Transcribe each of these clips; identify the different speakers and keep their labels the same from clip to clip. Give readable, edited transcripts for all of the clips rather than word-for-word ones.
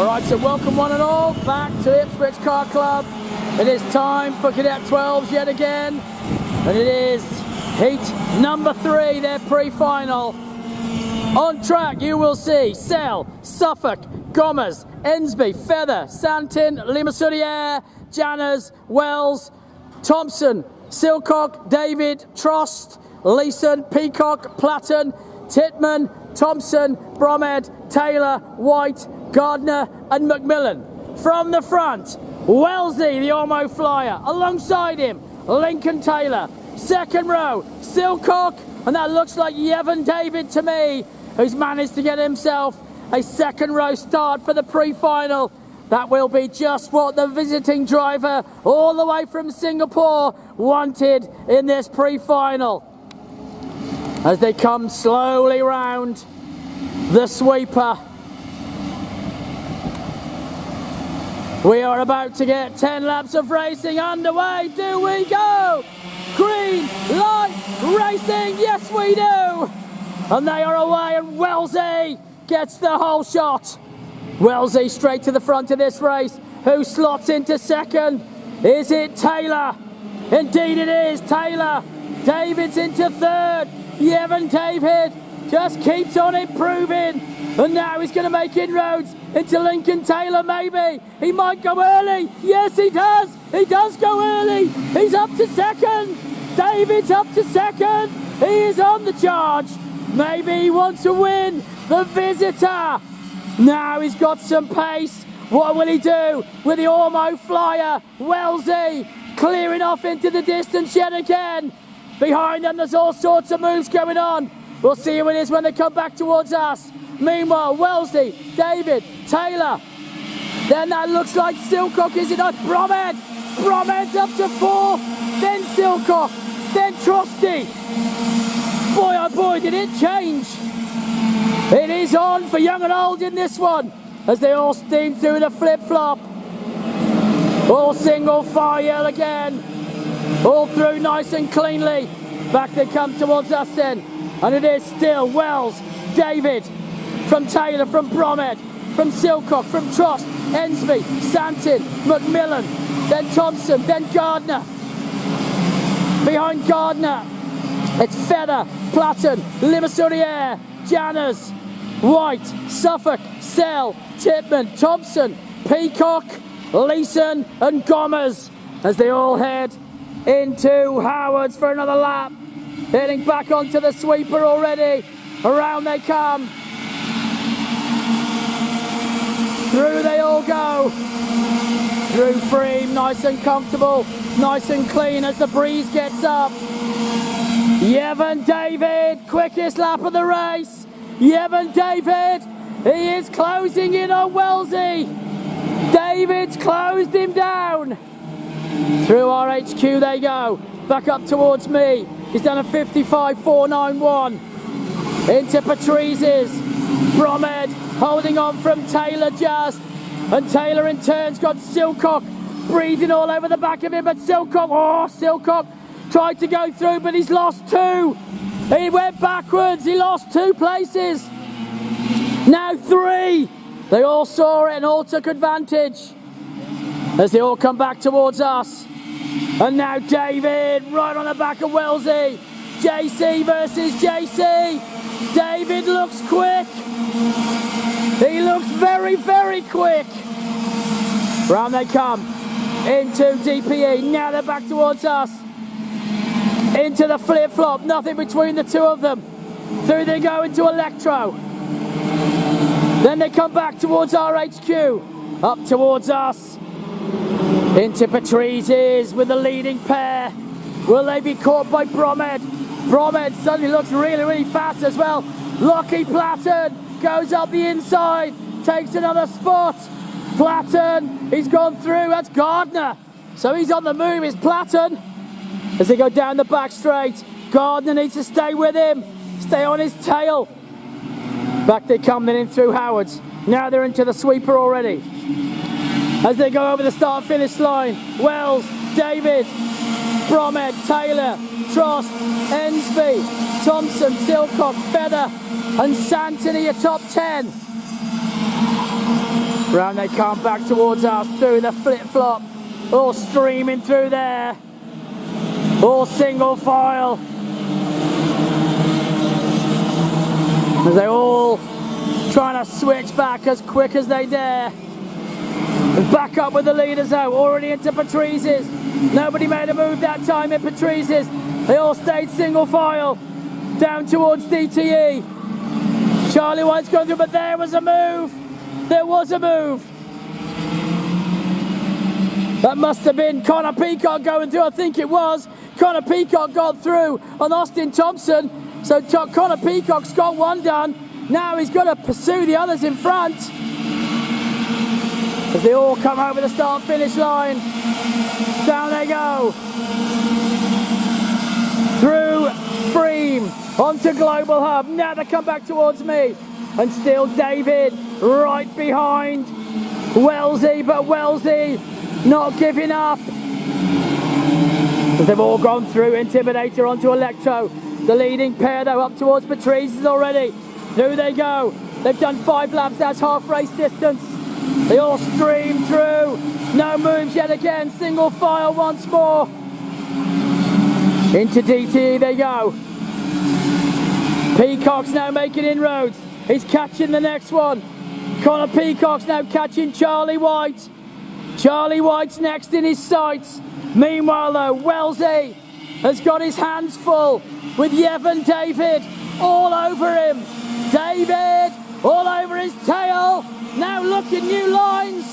Speaker 1: Alright, so welcome one and all back to Ipswich Kart Club. It is time for Cadet 12s yet again. And it is heat number 3, their pre-final. On track you will see Sell, Suffolk, Gomez, Ensby, Feather, Santin, Limassurier, Janners, Wells, Thompson, Silcock, David, Trost, Leeson, Peacock, Platten, Titman, Thompson, Bromhead, Taylor, White, Gardner and Macmillan. From the front, Wellesley, the Ormo flyer. Alongside him, Lincoln Taylor. Second row, Silcock, and that looks like Yevon David to me, who's managed to get himself a second row start for the pre-final. That will be just what the visiting driver all the way from Singapore wanted in this pre-final. As they come slowly round the sweeper. We are about to get 10 laps of racing underway. Do we go? Green light racing, yes we do. And they are away, and Wellesley gets the whole shot. Wellesley straight to the front of this race. Who slots into second? Is it Taylor? Indeed it is Taylor. David's into third. Yevon David just keeps on improving. And now he's going to make inroads into Lincoln Taylor, maybe. He might go early. Yes, he does. He does go early. He's up to second. David's up to second. He is on the charge. Maybe he wants to win the visitor. Now he's got some pace. What will he do with the Ormo flyer? Wellesley clearing off into the distance yet again. Behind them, there's all sorts of moves going on. We'll see who it is when they come back towards us. Meanwhile, Wellesley, David, Taylor. Then that looks like Silcock, is it not? Bromhead. Bromhead's up to 4. Then Silcock. Then Trosty. Boy, oh boy, did it change. It is on for young and old in this one, as they all steam through the flip-flop. All single file again. All through nice and cleanly. Back they come towards us then. And it is still Wells, David, from Taylor, from Bromhead, from Silcock, from Trost, Ensby, Santin, Macmillan, then Thompson, then Gardner. Behind Gardner, it's Feather, Platten, Limassurier, Janners, White, Suffolk, Sell, Titman, Thompson, Peacock, Leeson and Gomez, as they all head into Howard's for another lap. Heading back onto the sweeper already. Around they come. Through they all go. Through Freem, nice and comfortable, nice and clean as the breeze gets up. Yevon David, quickest lap of the race. Yevon David, he is closing in on Wellesley. David's closed him down. Through our HQ they go. Back up towards me. He's done a 55.491. Into Patrice's. Bromhead holding on from Taylor just. And Taylor in turn's got Silcock breathing all over the back of him. But Silcock tried to go through, but he's lost 2. He went backwards. He lost 2 places. Now 3. They all saw it and all took advantage as they all come back towards us. And now David right on the back of Wellesley. JC versus JC. David looks quick. He looks very, very quick. Round they come into DPE. Now they're back towards us. Into the flip-flop. Nothing between the two of them. Through they go into Electro. Then they come back towards our HQ. Up towards us. Into Patrice's with the leading pair. Will they be caught by Bromhead? Bromhead suddenly looks really, really fast as well. Lockie Platten goes up the inside. Takes another spot. Platten, he's gone through. That's Gardner. So he's on the move, is Platten. As they go down the back straight. Gardner needs to stay with him. Stay on his tail. Back they come then in through Howard's. Now they're into the sweeper already. As they go over the start-finish line, Wells, David, Bromhead, Taylor, Trost, Ensby, Thompson, Silcock, Feather and Santini are top 10. Round they come back towards us through the flip-flop. All streaming through there. All single file. As they all trying to switch back as quick as they dare. And back up with the leaders though, already into Patrice's. Nobody made a move that time in Patrice's. They all stayed single file down towards DTE. Charlie White's gone through, but there was a move. There was a move. That must have been Connor Peacock going through, I think it was. Connor Peacock got through on Austin Thompson. So Connor Peacock's got one done. Now he's got to pursue the others in front. As they all come over the start-finish line. Down they go. Through Freem, onto Global Hub. Now they come back towards me. And still David right behind Wellesley, but Wellesley not giving up. As they've all gone through, Intimidator onto Electro. The leading pair though up towards Patrice's already. Through they go. They've done 5 laps, that's half race distance. They all stream through. No moves yet again, single file once more. Into DTE they go. Peacock's now making inroads. He's catching the next one. Connor Peacock's now catching Charlie White. Charlie White's next in his sights. Meanwhile though, Wellesley has got his hands full with Yevon David all over him. David all over his tail. Now look at new lines.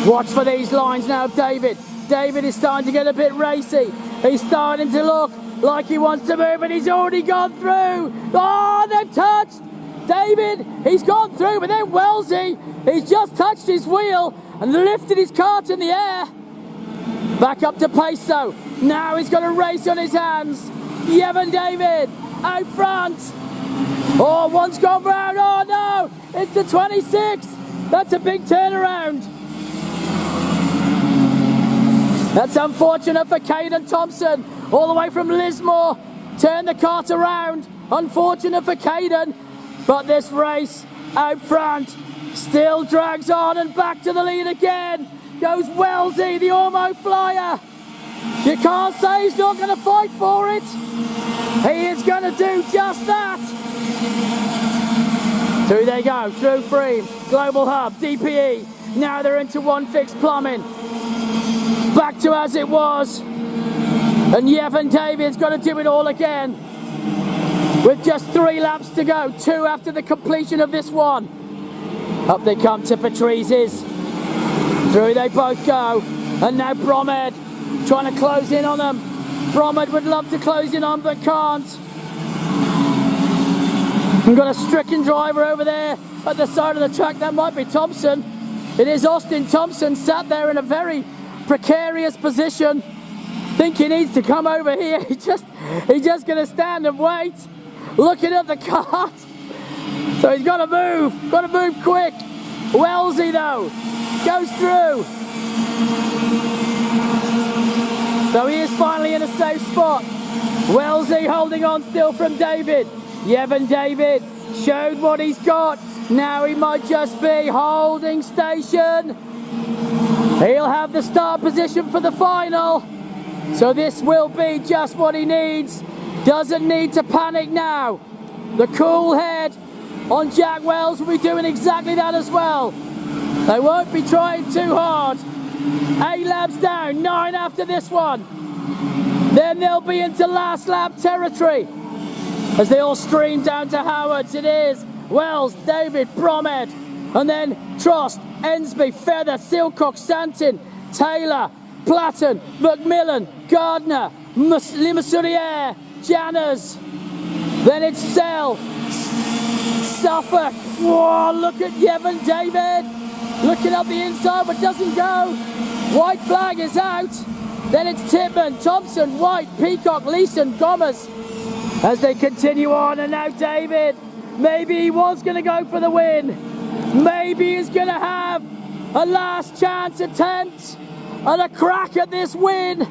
Speaker 1: Watch for these lines now, David. David is starting to get a bit racy. He's starting to look like he wants to move, and he's already gone through. Oh, they've touched. David, he's gone through, but then Wellesley, he's just touched his wheel and lifted his kart in the air. Back up to pace though. Now he's got a race on his hands. Yevon David out front. Oh, one's gone round. Oh no, it's the 26. That's a big turnaround. That's unfortunate for Caden Thompson. All the way from Lismore. Turn the kart around. Unfortunate for Caden. But this race out front still drags on, and back to the lead again goes Wellesley, the Ormo flyer. You can't say he's not going to fight for it. He is going to do just that. Through they go, through Freem, Global Hub, DPE. Now they're into One Fix Plumbing. Back to as it was. And Yevon David's got to do it all again. With just 3 laps to go, 2 after the completion of this one. Up they come to Patrice's. Through they both go. And now Bromhead trying to close in on them. Bromhead would love to close in on, but can't. We've got a stricken driver over there at the side of the track. That might be Thompson. It is Austin Thompson, sat there in a very precarious position. Think he needs to come over here. He's just going to stand and wait, looking at the kart. So he's got to move quick. Wellesley though goes through. So he is finally in a safe spot. Wellesley holding on still from David. Yevon David showed what he's got. Now he might just be holding station. He'll have the start position for the final. So this will be just what he needs. Doesn't need to panic now. The cool head on Jack Wells will be doing exactly that as well. They won't be trying too hard. 8 laps down, 9 after this one. Then they'll be into last lap territory. As they all stream down to Howard's, it is Wells, David, Bromhead, and then Trost, Ensby, Feather, Silcock, Santin, Taylor, Platten, Macmillan, Gardner, Limassurier, Janners. Then it's Sell, Suffolk. Whoa, look at Yevon David. Looking up the inside, but doesn't go. White flag is out. Then it's Titman, Thompson, White, Peacock, Leeson, Gomez. As they continue on, and now David. Maybe he was going to go for the win. Maybe he's going to have a last chance attempt and a crack at this win.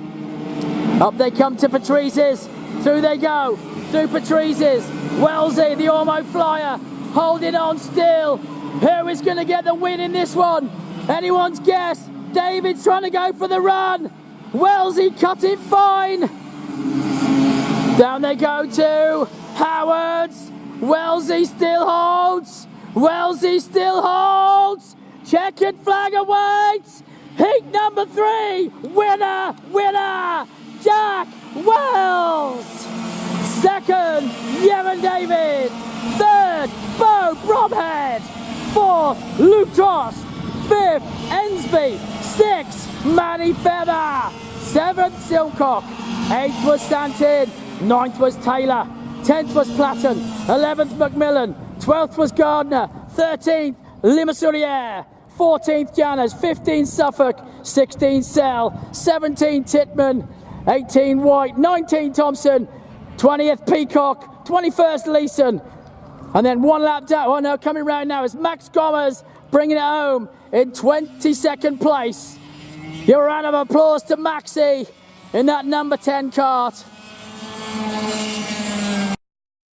Speaker 1: Up they come to Patrice's. Through they go. Through Patrice's. Wellesley, the Ormo flyer, holding on still. Who is going to get the win in this one? Anyone's guess? David's trying to go for the run. Wellesley cut it fine. Down they go to Howards. Wellesley still holds. Wellesley still holds. Checkered flag awaits. Heat number 3. Winner, winner, Jack Wells. Second, Yemen David. Third, Bo Bromhead. Fourth, Luke Trost. Fifth, Ensby. Sixth, Manny Feather. Seventh, Silcock. Eighth was Stanton. Ninth was Taylor. 10th was Platten. 11th, Macmillan. 12th was Gardner. 13th, Limassurier. 14th, Janners. 15th, Suffolk. 16th, Sell. 17th, Titman. 18th, White. 19th, Thompson. 20th, Peacock. 21st, Leeson. And then one lap down. Oh no, coming round now is Max Gommers bringing it home in 22nd place. Your round of applause to Maxi in that number 10 kart.